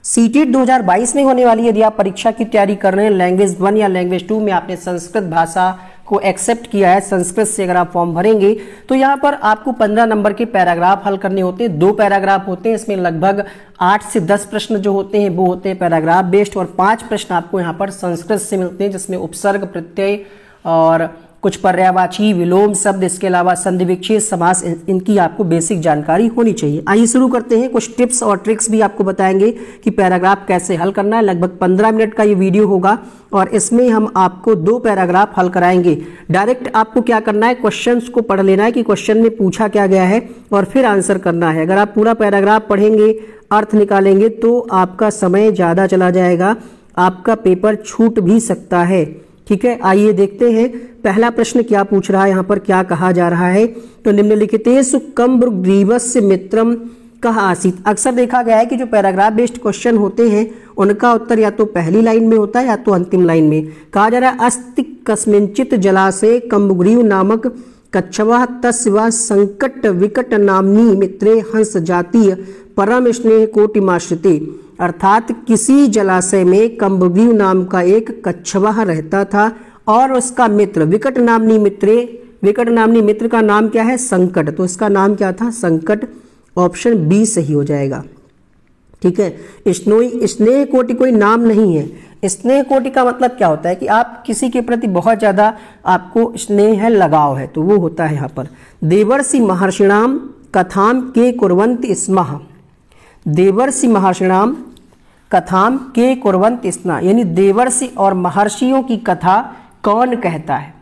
CTET 2022 में होने वाली, यदि आप परीक्षा की तैयारी कर रहे हैं लैंग्वेज 1 या लैंग्वेज 2 में, आपने संस्कृत भाषा को एक्सेप्ट किया है, संस्कृत से अगर आप फॉर्म भरेंगे तो यहाँ पर आपको 15 नंबर के पैराग्राफ हल करने होते हैं। 2 पैराग्राफ होते हैं, इसमें लगभग 8 से 10 प्रश्न जो होते हैं वो होते हैं पैराग्राफ बेस्ड, और 5 प्रश्न आपको यहाँ पर संस्कृत से मिलते हैं, जिसमें उपसर्ग, प्रत्यय और कुछ पर्यायवाची, विलोम शब्द, इसके अलावा संधि विच्छेद, समास, इनकी आपको बेसिक जानकारी होनी चाहिए। आइए शुरू करते हैं। कुछ टिप्स और ट्रिक्स भी आपको बताएंगे कि पैराग्राफ कैसे हल करना है। लगभग 15 मिनट का ये वीडियो होगा और इसमें हम आपको 2 पैराग्राफ हल कराएंगे। डायरेक्ट आपको क्या करना है, क्वेश्चंस को पढ़ लेना है कि क्वेश्चन में पूछा क्या गया है और फिर आंसर करना है। अगर आप पूरा पैराग्राफ पढ़ेंगे, अर्थ निकालेंगे तो आपका समय ज़्यादा चला जाएगा, आपका पेपर छूट भी सकता है। ठीक है, आइए देखते हैं पहला प्रश्न क्या पूछ रहा है, यहाँ पर क्या कहा जा रहा है। तो निम्नलिखितेषु कम्बुग्रीवस्य मित्रम कहा आसीत। अक्सर देखा गया है कि जो पैराग्राफ बेस्ड क्वेश्चन होते हैं उनका उत्तर या तो पहली लाइन में होता है या तो अंतिम लाइन में। कहा जा रहा है अस्ति कस्मिंचित जलाशय कम्बुग्रीव नामक कच्छवः तस्य संकट विकट नाम्नी मित्रे हंस जातीय परम स्नेह कोटिमाश्रिते। अर्थात किसी जलाशय में कम्बुग्रीव नाम का एक कच्छवा रहता था और उसका मित्र विकट नामनी मित्रे, विकट नामनी मित्र का नाम क्या है, संकट, तो इसका नाम क्या था, संकट। ऑप्शन बी सही हो जाएगा। ठीक है, स्नेह कोटि कोई नाम नहीं है। स्नेह कोटि का मतलब क्या होता है कि आप किसी के प्रति बहुत ज्यादा आपको स्नेह है, लगाव है, तो वो होता है यहाँ पर। देवर्षि महर्षिणाम कथाम के कुर्वन्ति स्मः। देवर्षि महर्षिणाम कथाम के कुर्वन्ति स्मः, यानी देवर्षि और महर्षियों की कथा कौन कहता है।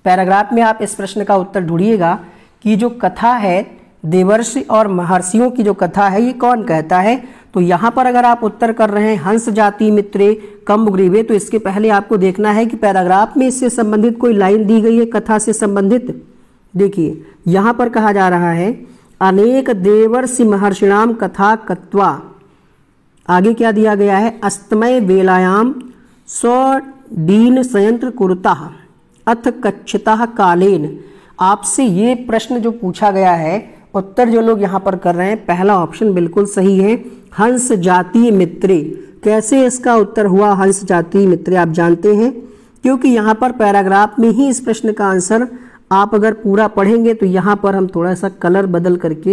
पैराग्राफ में आप इस प्रश्न का उत्तर ढूंढिएगा कि जो कथा है देवर्षि और महर्षियों की जो कथा है ये कौन कहता है। तो यहाँ पर अगर आप उत्तर कर रहे हैं हंस जाति मित्रे कम्बुग्रीवे, तो इसके पहले आपको देखना है कि पैराग्राफ में इससे संबंधित कोई लाइन दी गई है कथा से संबंधित। देखिए यहाँ पर कहा जा रहा है अनेक देवर्षि महर्षिणाम कथा कत्वा, आगे क्या दिया गया है, अस्तमय वेलायाम स्वदीन संयंत्र कुरुतः अथ कच्छतः कालेन। आपसे ये प्रश्न जो पूछा गया है, उत्तर जो लोग यहाँ पर कर रहे हैं, पहला ऑप्शन बिल्कुल सही है, हंस जातीय मित्रे। कैसे इसका उत्तर हुआ हंस जातीय मित्रे, आप जानते हैं क्योंकि यहाँ पर पैराग्राफ में ही इस प्रश्न का आंसर आप अगर पूरा पढ़ेंगे तो यहाँ पर हम थोड़ा सा कलर बदल करके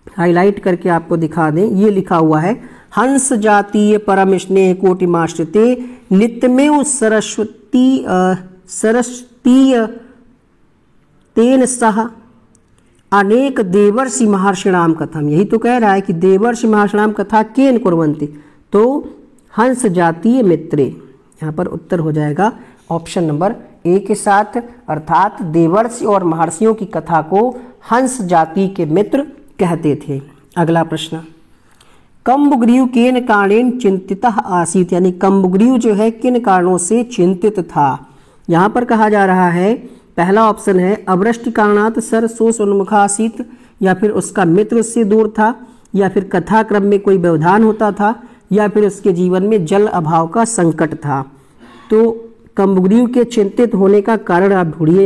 हाईलाइट करके आपको दिखा दें। ये लिखा हुआ है हंस जातीय परम स्नेह कोटिमाश्रिते नित्यमेव सरस्वतीय तेन सह अनेक देवर्षि महर्षिणाम कथम। यही तो कह रहा है कि देवर्षि महर्षिणाम कथा केन कुर्वन्ति, तो हंस जातीय मित्रे। यहाँ पर उत्तर हो जाएगा ऑप्शन नंबर ए के साथ, अर्थात देवर्षि और महर्षियों की कथा को हंस जाति के मित्र कहते थे। अगला प्रश्न, कम्बुग्रीव केन कारणेन चिंतितः आसीत, यानी कम्बुग्रीव जो है किन कारणों से चिंतित था। यहाँ पर कहा जा रहा है पहला ऑप्शन है अवृष्टि कारणात् सर शोष उन्मुखा आसीत, या फिर उसका मित्र उससे दूर था, या फिर कथा क्रम में कोई व्यवधान होता था, या फिर उसके जीवन में जल अभाव का संकट था। तो कम्बुग्रीव के चिंतित होने का कारण आप ढूंढिए।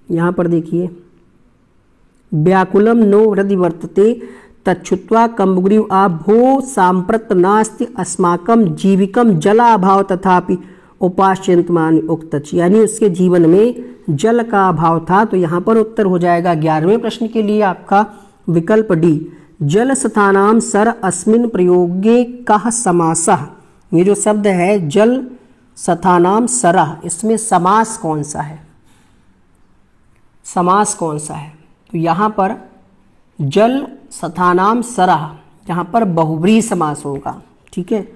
यहाँ पर देखिए व्याकुलम नो हृदि वर्तते तच्छुत्वा कम्बुग्रीव आभो सांप्रत नास्ति अस्माकम जीविकम जला अभाव तथापि उपाश्चिंतमानि उक्तच, यानी उसके जीवन में जल का अभाव था। तो यहाँ पर उत्तर हो जाएगा 11वें प्रश्न के लिए आपका विकल्प डी, जल स्थानाम सर अस्मिन प्रयोगे कः समासः। ये जो शब्द है जल स्थानाम सरः, इसमें समास कौन सा है, समास कौन सा है। तो यहाँ पर जल स्थानाम सरः, यहाँ पर बहुव्रीहि समास होगा। ठीक है,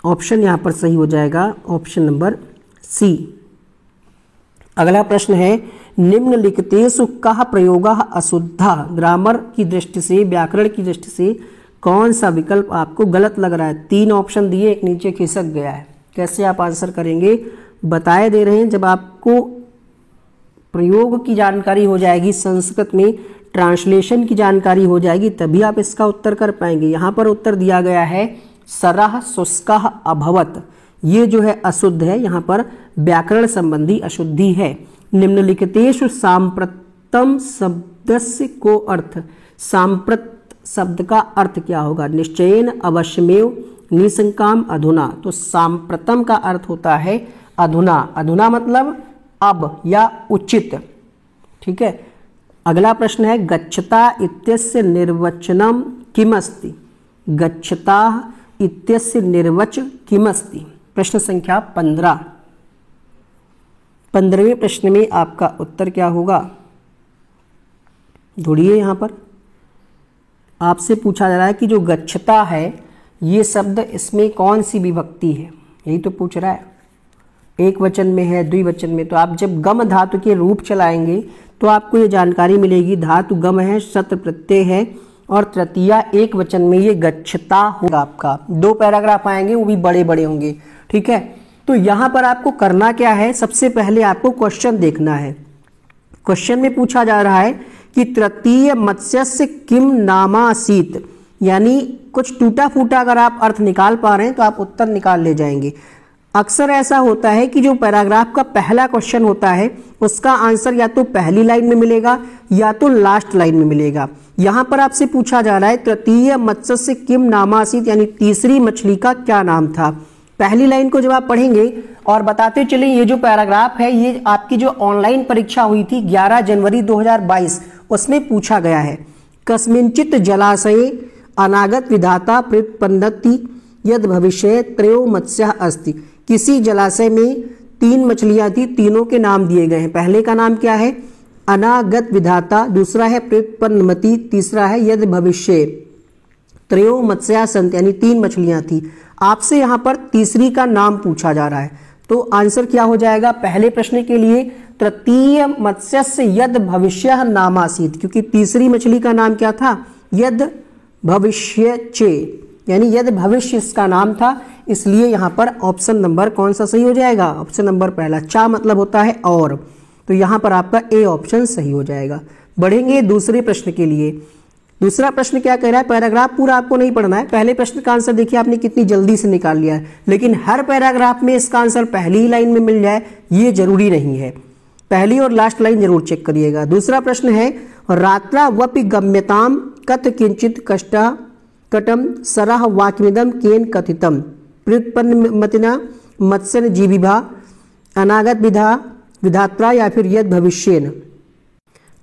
ऑप्शन यहाँ पर सही हो जाएगा ऑप्शन नंबर सी। अगला प्रश्न है निम्नलिखितेषु कः प्रयोगः अशुद्धः। ग्रामर की दृष्टि से, व्याकरण की दृष्टि से कौन सा विकल्प आपको गलत लग रहा है। 3 ऑप्शन दिए, एक नीचे खिसक गया है, कैसे आप आंसर करेंगे बताए दे रहे हैं। जब आपको प्रयोग की जानकारी हो जाएगी, संस्कृत में ट्रांसलेशन की जानकारी हो जाएगी, तभी आप इसका उत्तर कर पाएंगे। यहाँ पर उत्तर दिया गया है सरः शुष्कः अभवत्, ये जो है अशुद्ध है, यहाँ पर व्याकरण संबंधी अशुद्धि है। निम्नलिखितेषु सांप्रतम शब्दस्य को अर्थ, सांप्रत शब्द का अर्थ क्या होगा? निश्चयेन, अवश्यमेव, निशंकाम, अधुना। तो सांप्रतम का अर्थ होता है अधुना। अधुना मतलब अब या उचित। ठीक है। अगला प्रश्न है गच्छता इत्यस्य निर्वचनम किमस्ति? गच्छता इत्यस्य निर्वच किमस्ति? प्रश्न संख्या 15। 15वें प्रश्न में आपका उत्तर क्या होगा? ढूंढिए। यहाँ पर आपसे पूछा जा रहा है कि जो गच्छता है ये शब्द, इसमें कौन सी विभक्ति है, यही तो पूछ रहा है। एक वचन में है, द्विवचन में? तो आप जब गम धातु के रूप चलाएंगे तो आपको ये जानकारी मिलेगी। धातु गम है, शत्र प्रत्यय है और तृतीया एक वचन में ये गच्छता होगा आपका। 2 पैराग्राफ आएंगे, वो भी बड़े बड़े होंगे। ठीक है। तो यहाँ पर आपको करना क्या है? सबसे पहले आपको क्वेश्चन देखना है। क्वेश्चन में पूछा जा रहा है कि तृतीय मत्स्यस्य किम नामासीत, यानी कुछ टूटा फूटा अगर आप अर्थ निकाल पा रहे हैं तो आप उत्तर निकाल ले जाएंगे। अक्सर ऐसा होता है कि जो पैराग्राफ का पहला क्वेश्चन होता है उसका आंसर या तो पहली लाइन में मिलेगा या तो लास्ट लाइन में मिलेगा। यहां पर आपसे पूछा जा रहा है तृतीय मत्स्यस्य किम नामासीत, यानी तीसरी मछली का क्या नाम था। पहली लाइन को जब आप पढ़ेंगे, और बताते चले ये जो पैराग्राफ है ये आपकी जो ऑनलाइन परीक्षा हुई थी 11 जनवरी 2022 उसमें पूछा गया है। कस्मिंचित जलाशये अनागत विधाता प्रत्पन्नति यद भविष्य त्रयो मत्स्य अस्ति। किसी जलाशय में 3 मछलियां थी, तीनों के नाम दिए गए हैं। पहले का नाम क्या है? अनागत विधाता, दूसरा है प्रत्पन्नमति, तीसरा है यद भविष्य। त्रयो मत्स्या सन्ति, यानी 3 मछलियां थी। आपसे यहाँ पर तीसरी का नाम पूछा जा रहा है, तो आंसर क्या हो जाएगा? पहले प्रश्न के लिए तृतीय मत्स्यस्य यद भविष्य नामासीत, क्योंकि तीसरी मछली का नाम क्या था? यद भविष्य चे, यानी यद भविष्य इसका नाम था, इसलिए यहाँ पर ऑप्शन नंबर कौन सा सही हो जाएगा? ऑप्शन नंबर पहला। चा मतलब होता है और, तो यहाँ पर आपका ए ऑप्शन सही हो जाएगा। बढ़ेंगे दूसरे प्रश्न के लिए। दूसरा प्रश्न क्या कह रहा है? पैराग्राफ पूरा आपको नहीं पढ़ना है। पहले प्रश्न का आंसर देखिए आपने कितनी जल्दी से निकाल लिया है, लेकिन हर पैराग्राफ में इसका आंसर पहली ही लाइन में मिल जाए ये जरूरी नहीं है। पहली और लास्ट लाइन जरूर चेक करिएगा। दूसरा प्रश्न है रात्रावपि गम्यताम कथ किंचित कष्टा कटम सरह वाक्यमिदम केन कथितम व्युत्पन्नमतिना मत्स्य जीविभा अनागत विधा विधात्रा या फिर यद भविष्येन।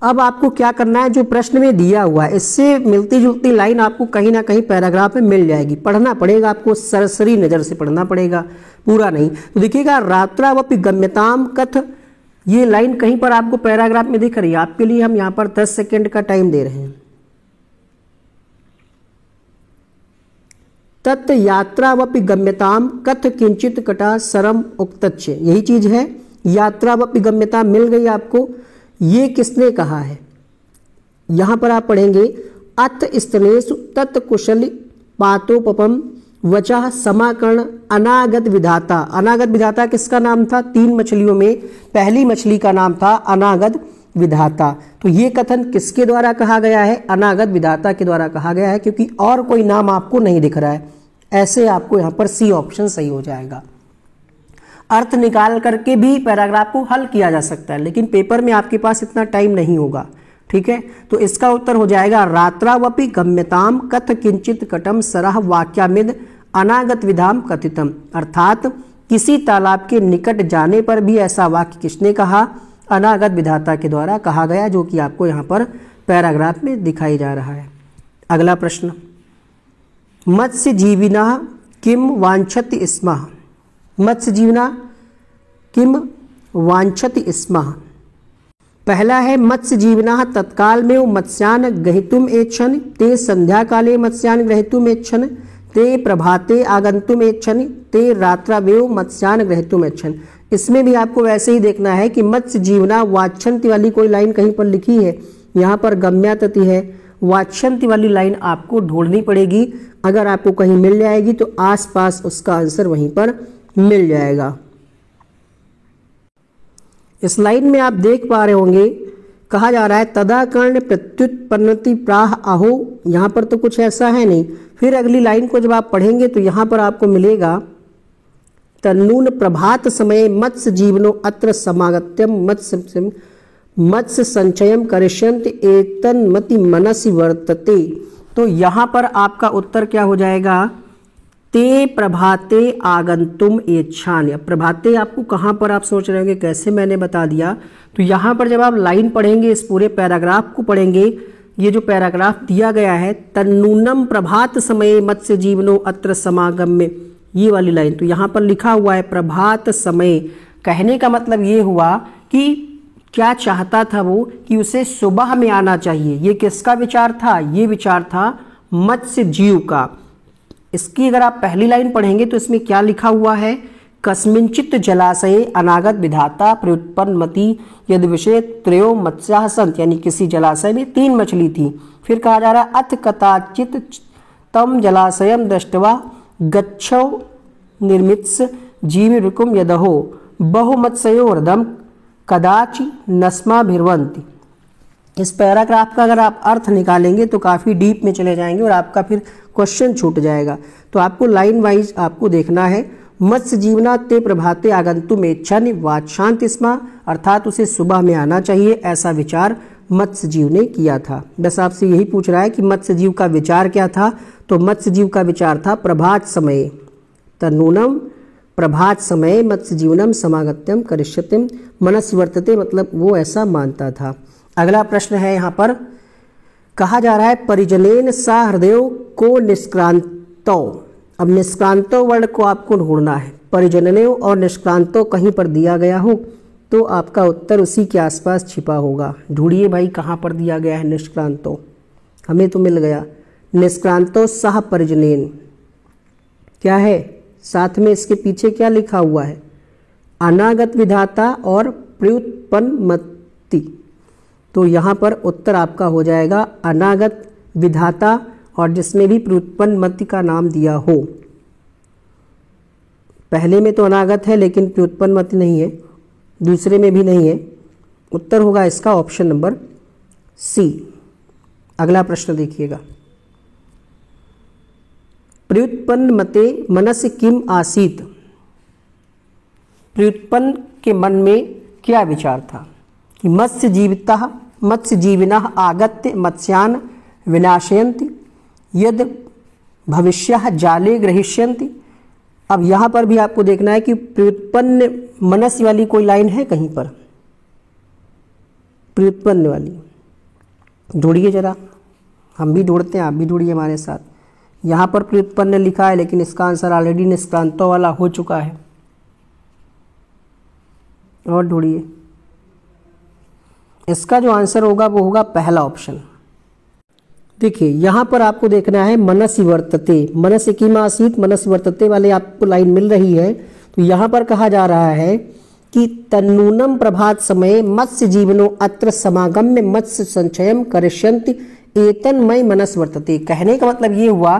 अब आपको क्या करना है? जो प्रश्न में दिया हुआ है इससे मिलती जुलती लाइन आपको कहीं ना कहीं पैराग्राफ में मिल जाएगी। पढ़ना पड़ेगा आपको, सरसरी नजर से पढ़ना पड़ेगा, पूरा नहीं। तो देखिएगा रात्रावपि गम्यताम कथ, ये लाइन कहीं पर आपको पैराग्राफ में दिख रही है। आपके लिए हम यहाँ पर 10 सेकेंड का टाइम दे रहे हैं। तत् यात्रावपि गम्यताम कथ किंचित कटा सरम उक्तच्च, यही चीज है। यात्रावपि गम्यता मिल गई आपको। ये किसने कहा है? यहां पर आप पढ़ेंगे अथ स्तनेषु तत्कुशल पातोपम वचः समाकर्ण अनागत विधाता। अनागत विधाता किसका नाम था? 3 मछलियों में पहली मछली का नाम था अनागत विधाता। तो ये कथन किसके द्वारा कहा गया है? अनागत विधाता के द्वारा कहा गया है, क्योंकि और कोई नाम आपको नहीं दिख रहा है। ऐसे आपको यहाँ पर सी ऑप्शन सही हो जाएगा। अर्थ निकाल करके भी पैराग्राफ को हल किया जा सकता है, लेकिन पेपर में आपके पास इतना टाइम नहीं होगा। ठीक है, तो इसका उत्तर हो जाएगा रात्रावपि गम्यताम कथ किंचित कटम सरह वाक्यामिद अनागत विधाम कथितम। अर्थात किसी तालाब के निकट जाने पर भी ऐसा वाक्य किसने कहा? अनागत विधाता के द्वारा कहा गया, जो कि आपको यहाँ पर पैराग्राफ में दिखाई जा रहा है। अगला प्रश्न, मत्स्य जीविना किम वांछति स्मः। मत्स्य जीवना किम वांछति स्मः। पहला है मत्स्य जीवना तत्काल में मत्स्यान ग्रहीतुम एच्छन, ते संध्या काले मत्स्यान ग्रहीतुम एच्छन, ते प्रभाते आगंतुम एच्छन, ते रात्रावेव मत्स्यान ग्रहीतुम एच्छन। इसमें भी आपको वैसे ही देखना है कि मत्स्य जीवना वाच्छन्ति वाली कोई लाइन कहीं पर लिखी है, यहाँ पर गम्यातति है। वाच्छन्ति वाली लाइन आपको ढूंढनी पड़ेगी। अगर आपको कहीं मिल जाएगी तो आसपास उसका आंसर वहीं पर मिल जाएगा। इस लाइन में आप देख पा रहे होंगे, कहा जा रहा है तदा कर्ण प्रत्युत्पन्नति प्राह आहो। यहाँ पर तो कुछ ऐसा है नहीं। फिर अगली लाइन को जब आप पढ़ेंगे तो यहाँ पर आपको मिलेगा तन्नून प्रभात समय मत्स्य जीवनो अत्र समागत्यम मत्स्य मत्स्य संचयम करिष्यन्ति एतन्मति मनसि वर्तते। तो यहाँ पर आपका उत्तर क्या हो जाएगा, ते प्रभाते आगंतुम इच्छान्य। प्रभाते आपको कहाँ पर आप सोच रहे होंगे कैसे मैंने बता दिया, तो यहाँ पर जब आप लाइन पढ़ेंगे, इस पूरे पैराग्राफ को पढ़ेंगे, ये जो पैराग्राफ दिया गया है, तन्नूनम प्रभात समय मत्स्य जीवनो अत्र समागम्य, ये वाली लाइन, तो यहाँ पर लिखा हुआ है प्रभात समय। कहने का मतलब ये हुआ कि क्या चाहता था वो, कि उसे सुबह में आना चाहिए। ये किसका विचार था, ये विचार था मत्स्य जीव का। इसकी अगर आप पहली लाइन पढ़ेंगे तो इसमें क्या लिखा हुआ है, कस्मिंचित जलाशय अनागत विधाता प्रयुत्पन्न मति यद विषय त्रयो मत्स्याः सन्ति, यानी किसी जलाशय में 3 मछली थी। फिर कहा जा रहा है अथ कदाचित तम जलाशयम दृष्ट्वा गच्छौ निर्मित्स जीविरुकुम यदहो बहुमत्स्योर्धम कदाचि नस्माभिर्वन्ति। इस पैराग्राफ का अगर आप अर्थ निकालेंगे तो काफ़ी डीप में चले जाएंगे और आपका फिर क्वेश्चन छूट जाएगा। तो आपको लाइन वाइज आपको देखना है। मत्स्य जीवना ते प्रभाते आगंतुम इच्छान्ति वाचान्ति स्म, अर्थात उसे सुबह में आना चाहिए, ऐसा विचार मत्स्य जीव ने किया था। बस आपसे यही पूछ रहा है कि मत्स्य जीव का विचार क्या था, तो मत्स्य जीव का विचार था प्रभात समय, तन्नूनम प्रभात समय मत्स्य जीवनम समागत्यम करिष्यतिम मनसि वर्तते, मतलब वो ऐसा मानता था। अगला प्रश्न है यहाँ पर, कहा जा रहा है परिजनेन सा हृदय को निष्क्रांतो। अब निष्क्रांतो वर्ण को आपको ढूंढना है, परिजनों और निष्क्रांतो कहीं पर दिया गया हो तो आपका उत्तर उसी के आसपास छिपा होगा। ढूंढिए भाई कहाँ पर दिया गया है निष्क्रांतो, हमें तो मिल गया निष्क्रांतो सह परिजनेन, क्या है साथ में इसके पीछे क्या लिखा हुआ है, अनागत विधाता और प्रयुत्पन्न मति। तो यहाँ पर उत्तर आपका हो जाएगा अनागत विधाता और जिसमें भी प्रयुत्पन्न मति का नाम दिया हो। पहले में तो अनागत है लेकिन प्रयुत्पन्न मति नहीं है, दूसरे में भी नहीं है। उत्तर होगा इसका ऑप्शन नंबर सी। अगला प्रश्न देखिएगा, प्रयुत्पन्न मते मनसि किम आसीत। प्रयुत्पन्न के मन में क्या विचार था कि मत्स्य जीविनः आगत्य मत्स्यान् विनाशयन्ति यद भविष्यः जाले ग्रहीष्यन्ति। अब यहाँ पर भी आपको देखना है कि प्रयुत्पन्न मनस्य वाली कोई लाइन है कहीं पर, प्रयुत्पन्न वाली ढूंढिए जरा, हम भी ढूंढते हैं आप भी ढूंढिए हमारे साथ। यहाँ पर प्रयुत्पन्न लिखा है लेकिन इसका आंसर ऑलरेडी निष्क्रांतो वाला हो चुका है, और ढूंढिए। इसका जो आंसर होगा वो होगा पहला ऑप्शन। देखिए यहाँ पर आपको देखना है मनसि वर्तते, मनसि किम आसीत, मनसि वर्तते वाले आपको लाइन मिल रही है। तो यहाँ पर कहा जा रहा है कि तन्नूनम प्रभात समय मत्स्य जीवनो अत्र समागम्य मत्स्य संचयम करिष्यन्ति एतन्मय मनस वर्तते। कहने का मतलब ये हुआ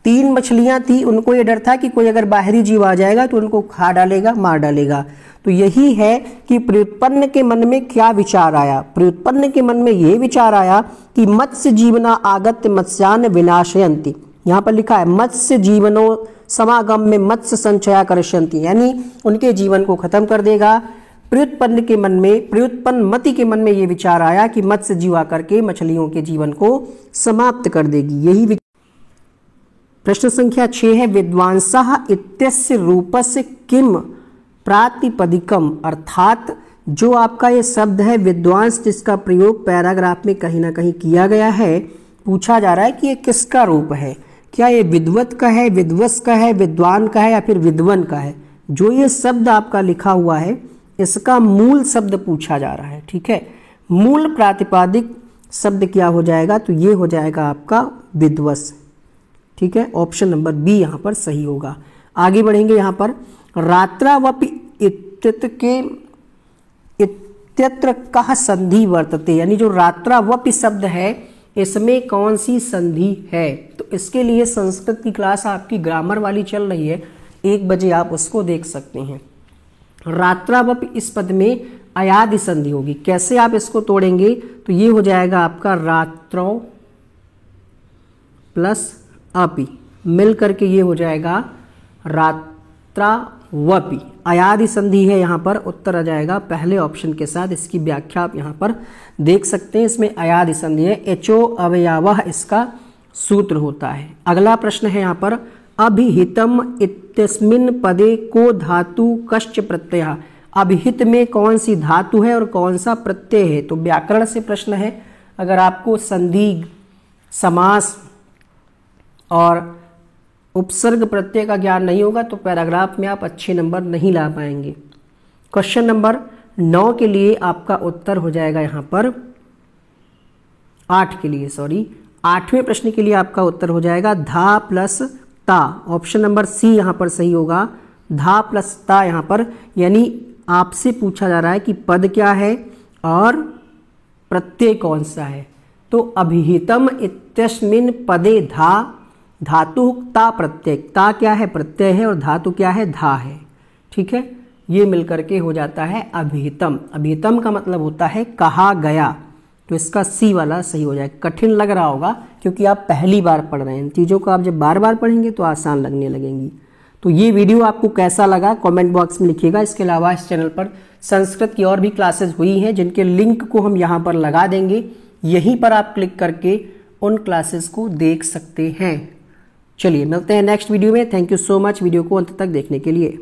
3 मछलियां थी, उनको ये डर था कि कोई अगर बाहरी जीव आ जाएगा तो उनको खा डालेगा, मार डालेगा। तो यही है कि प्रयुत्पन्न के मन में क्या विचार आया, प्रयुत्पन्न के मन में ये विचार आया कि मत्स्य जीवना आगत्य मत्स्यान् विनाशयन्ति। यहाँ पर लिखा है मत्स्य जीवनो समागम में मत्स्य संचया करिष्यन्ति, यानी उनके जीवन को खत्म कर देगा। प्रयुत्पन्न के मन में, प्रयुत्पन्न मति के मन में ये विचार आया कि मत्स्य जीव आकर के मछलियों के जीवन को समाप्त कर देगी। यही प्रश्न संख्या 6 है, विद्वांसः इत्यस्य रूपस्य किम प्रातिपदिकम, अर्थात जो आपका ये शब्द है विद्वांस जिसका प्रयोग पैराग्राफ में कहीं ना कहीं किया गया है, पूछा जा रहा है कि ये किसका रूप है, क्या ये विद्वत का है, विद्वस का है, विद्वान का है या फिर विद्वन का है। जो ये शब्द आपका लिखा हुआ है इसका मूल शब्द पूछा जा रहा है। ठीक है, मूल प्रातिपादिक शब्द क्या हो जाएगा, तो ये हो जाएगा आपका विद्वस। ठीक है, ऑप्शन नंबर बी यहाँ पर सही होगा। आगे बढ़ेंगे, यहाँ पर रात्रावपि इत्यत्र कः संधि वर्तते, यानी जो रात्रावपि शब्द है इसमें कौन सी संधि है। तो इसके लिए संस्कृत की क्लास आपकी ग्रामर वाली चल रही है, 1 बजे आप उसको देख सकते हैं। रात्रावपि इस पद में अयादि संधि होगी। कैसे आप इसको तोड़ेंगे, तो ये हो जाएगा आपका रात्रो प्लस अपि मिल करके ये हो जाएगा रात्रावपि। वपि। अयादि संधि है, यहाँ पर उत्तर आ जाएगा पहले ऑप्शन के साथ। इसकी व्याख्या आप यहाँ पर देख सकते हैं। इसमें अयादि संधि है, एचो अवयवः इसका सूत्र होता है। अगला प्रश्न है यहाँ पर अभिहितम इत्यस्मिन् पदे को धातु कश्च प्रत्यय। अभिहित में कौन सी धातु है और कौन सा प्रत्यय है। तो व्याकरण से प्रश्न है। अगर आपको संधि, समास और उपसर्ग प्रत्यय का ज्ञान नहीं होगा तो पैराग्राफ में आप अच्छे नंबर नहीं ला पाएंगे। क्वेश्चन नंबर 9 के लिए आपका उत्तर हो जाएगा यहाँ पर 8 के लिए, सॉरी 8वें प्रश्न के लिए आपका उत्तर हो जाएगा धा प्लस ता। ऑप्शन नंबर सी यहाँ पर सही होगा, धा प्लस ता यहाँ पर। यानी आपसे पूछा जा रहा है कि पद क्या है और प्रत्यय कौन सा है। तो अभिहितम इत्यस्मिन् पदे धा, धातु ता प्रत्यय, ता क्या है प्रत्यय है और धातु क्या है धा है। ठीक है, ये मिलकर के हो जाता है अभिहितम। अभिहितम का मतलब होता है कहा गया। तो इसका सी वाला सही हो जाएगा। कठिन लग रहा होगा क्योंकि आप पहली बार पढ़ रहे हैं। इन चीज़ों को आप जब बार बार पढ़ेंगे तो आसान लगने लगेंगी। तो ये वीडियो आपको कैसा लगा कमेंट बॉक्स में लिखिएगा। इसके अलावा इस चैनल पर संस्कृत की और भी क्लासेस हुई हैं जिनके लिंक को हम यहाँ पर लगा देंगे। यहीं पर आप क्लिक करके उन क्लासेस को देख सकते हैं। चलिए मिलते हैं नेक्स्ट वीडियो में। Thank you so much video को अंत तक देखने के लिए।